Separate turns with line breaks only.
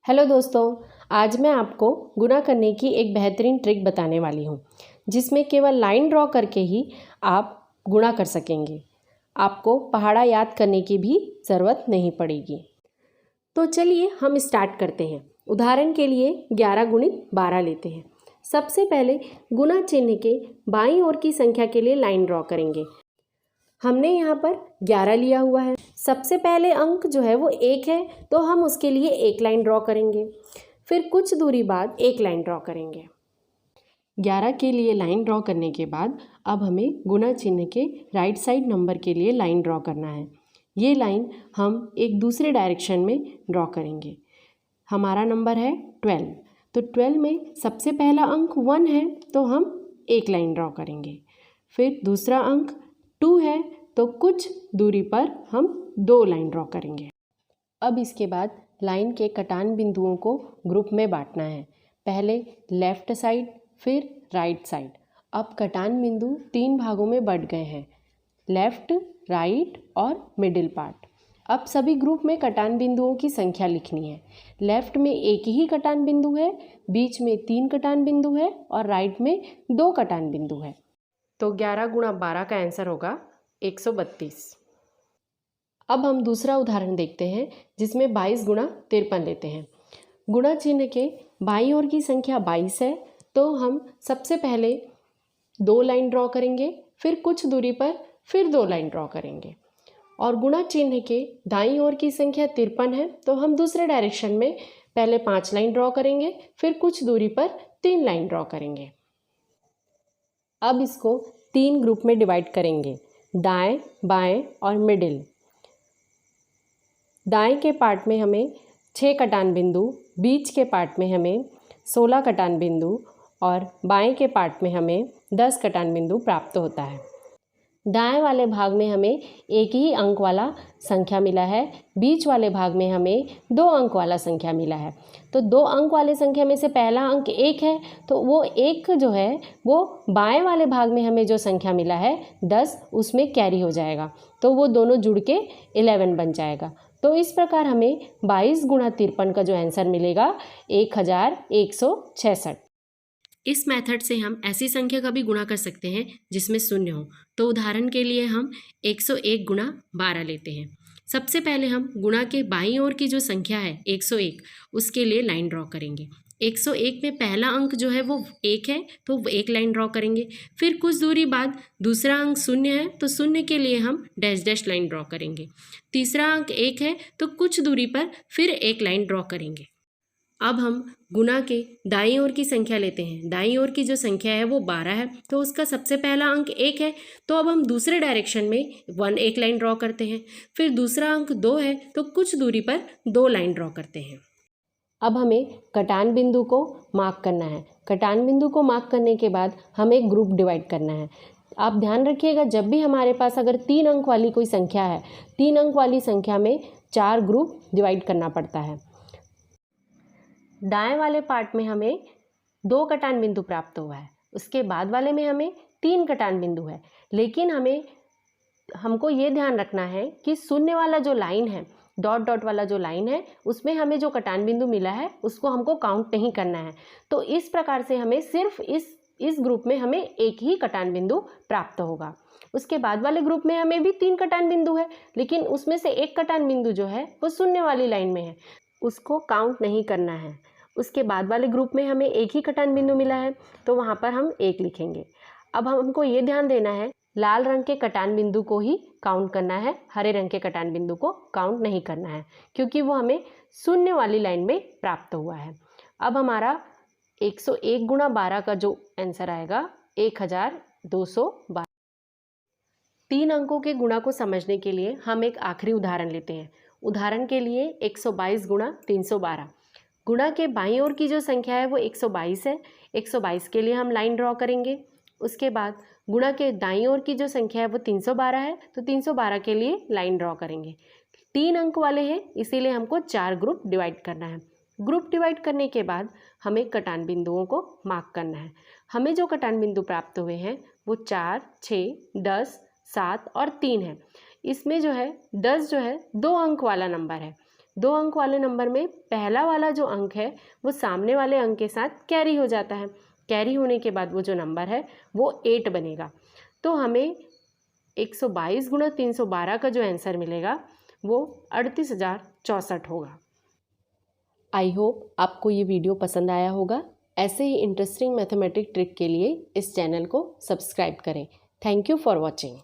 Hello दोस्तों, आज मैं आपको गुणा करने की एक बेहतरीन ट्रिक बताने वाली हूँ जिसमें केवल लाइन ड्रॉ करके ही आप गुणा कर सकेंगे। आपको पहाड़ा याद करने की भी ज़रूरत नहीं पड़ेगी। तो चलिए हम स्टार्ट करते हैं। उदाहरण के लिए 11 गुणित 12 लेते हैं। सबसे पहले गुणा चिन्ह के बाईं ओर की संख्या के लिए लाइन ड्रॉ करेंगे। हमने यहाँ पर 11 लिया हुआ है। सबसे पहले अंक जो है वो 1 है, तो हम उसके लिए एक लाइन ड्रॉ करेंगे। फिर कुछ दूरी बाद एक लाइन ड्रॉ करेंगे। 11 के लिए लाइन ड्रॉ करने के बाद अब हमें गुणा चिन्ह के राइट साइड नंबर के लिए लाइन ड्रॉ करना है। ये लाइन हम एक दूसरे डायरेक्शन में ड्रॉ करेंगे। हमारा नंबर है 12, तो 12 में सबसे पहला अंक 1 है, तो हम एक लाइन ड्रॉ करेंगे। फिर दूसरा अंक 2 है, तो कुछ दूरी पर हम 2 लाइन ड्रॉ करेंगे। अब इसके बाद लाइन के कटान बिंदुओं को ग्रुप में बांटना है। पहले लेफ्ट साइड, फिर राइट साइड। अब कटान बिंदु 3 भागों में बंट गए हैं, लेफ्ट, राइट और मिडिल पार्ट। अब सभी ग्रुप में कटान बिंदुओं की संख्या लिखनी है। लेफ्ट में एक ही कटान बिंदु है, बीच में 3 कटान बिंदु है और राइट में 2 कटान बिंदु है। तो 11 गुणा 12 का आंसर होगा 132। अब हम दूसरा उदाहरण देखते हैं जिसमें 22 गुणा 53 लेते हैं। गुणा चिन्ह के बाईं ओर की संख्या 22 है, तो हम सबसे पहले 2 लाइन ड्रॉ करेंगे। फिर कुछ दूरी पर फिर 2 लाइन ड्रॉ करेंगे। और गुणा चिन्ह के दाईं ओर की संख्या 53 है, तो हम दूसरे डायरेक्शन में पहले 5 लाइन ड्रॉ करेंगे, फिर कुछ दूरी पर 3 लाइन ड्रॉ करेंगे। अब इसको 3 ग्रुप में डिवाइड करेंगे, दाएं, बाएं और मिडिल। दाएं के पार्ट में हमें 6 कटान बिंदु, बीच के पार्ट में हमें 16 कटान बिंदु और बाएं के पार्ट में हमें 10 कटान बिंदु प्राप्त होता है। दाएं वाले भाग में हमें एक ही अंक वाला संख्या मिला है, बीच वाले भाग में हमें 2 अंक वाला संख्या मिला है। तो 2 अंक वाले संख्या में से पहला अंक 1 है, तो वो 1 जो है वो बाएं वाले भाग में हमें जो संख्या मिला है 10, उसमें कैरी हो जाएगा, तो वो दोनों जुड़ के 11 बन जाएगा। तो इस प्रकार हमें 22 गुणा 53 का जो आंसर मिलेगा 1166। इस मेथड से हम ऐसी संख्या का भी गुणा कर सकते हैं जिसमें शून्य हो। तो उदाहरण के लिए हम 101 गुणा 12 लेते हैं। सबसे पहले हम गुणा के बाईं ओर की जो संख्या है 101, उसके लिए लाइन ड्रॉ करेंगे। 101 में पहला अंक जो है वो 1 है, तो एक लाइन ड्रॉ करेंगे। फिर कुछ दूरी बाद दूसरा अंक 0 है, तो 0 के लिए हम डैश डैश लाइन ड्रॉ करेंगे। तीसरा अंक 1 है, तो कुछ दूरी पर फिर एक लाइन ड्रॉ करेंगे। अब हम गुणा के दाईं ओर की संख्या लेते हैं। दाईं ओर की जो संख्या है वो 12 है, तो उसका सबसे पहला अंक 1 है, तो अब हम दूसरे डायरेक्शन में एक लाइन ड्रॉ करते हैं। फिर दूसरा अंक 2 है, तो कुछ दूरी पर 2 लाइन ड्रॉ करते हैं। अब हमें कटान बिंदु को मार्क करना है। कटान बिंदु को मार्क करने के बाद हमें ग्रुप डिवाइड करना है। आप ध्यान रखिएगा, जब भी हमारे पास अगर 3 अंक वाली कोई संख्या है, 3 अंक वाली संख्या में 4 ग्रुप डिवाइड करना पड़ता है। दाएं वाले पार्ट में हमें 2 कटान बिंदु प्राप्त हुआ है, उसके बाद वाले में हमें 3 कटान बिंदु है। लेकिन हमको ये ध्यान रखना है कि शून्य वाला जो लाइन है, डॉट डॉट वाला जो लाइन है, उसमें हमें जो कटान बिंदु मिला है उसको हमको काउंट नहीं करना है। तो इस प्रकार से हमें सिर्फ इस ग्रुप में हमें एक ही कटान बिंदु प्राप्त होगा। उसके बाद वाले ग्रुप में हमें भी 3 कटान बिंदु है, लेकिन उसमें से एक कटान बिंदु जो है वो शून्य वाली लाइन में है, उसको काउंट नहीं करना है। उसके बाद वाले ग्रुप में हमें एक ही कटान बिंदु मिला है, तो वहाँ पर हम 1 लिखेंगे। अब हमको ये ध्यान देना है, लाल रंग के कटान बिंदु को ही काउंट करना है, हरे रंग के कटान बिंदु को काउंट नहीं करना है, क्योंकि वो हमें शून्य वाली लाइन में प्राप्त हुआ है। अब हमारा 101 गुणा 12 का जो आंसर आएगा 1212। 3 अंकों के गुणा को समझने के लिए हम एक आखिरी उदाहरण लेते हैं। उदाहरण के लिए 122 गुणा 312। गुणा के बाईं ओर की जो संख्या है वो 122 है। 122 के लिए हम लाइन ड्रॉ करेंगे। उसके बाद गुणा के दाईं ओर की जो संख्या है वो 312 है, तो 312 के लिए लाइन ड्रॉ करेंगे। 3 अंक वाले हैं, इसीलिए हमको 4 ग्रुप डिवाइड करना है। ग्रुप डिवाइड करने के बाद हमें कटान बिंदुओं को मार्क करना है। हमें जो कटान बिंदु प्राप्त हुए हैं वो 4, 6, 10, 7 और 3 है। इसमें जो है 10 जो है 2 अंक वाला नंबर है, 2 अंक वाले नंबर में पहला वाला जो अंक है वो सामने वाले अंक के साथ कैरी हो जाता है। कैरी होने के बाद वो जो नंबर है वो 8 बनेगा। तो हमें 122 गुणा 312 का जो आंसर मिलेगा वो 38,064 होगा। आई होप आपको ये वीडियो पसंद आया होगा। ऐसे ही इंटरेस्टिंग मैथमेटिक ट्रिक के लिए इस चैनल को सब्सक्राइब करें। Thank you for watching.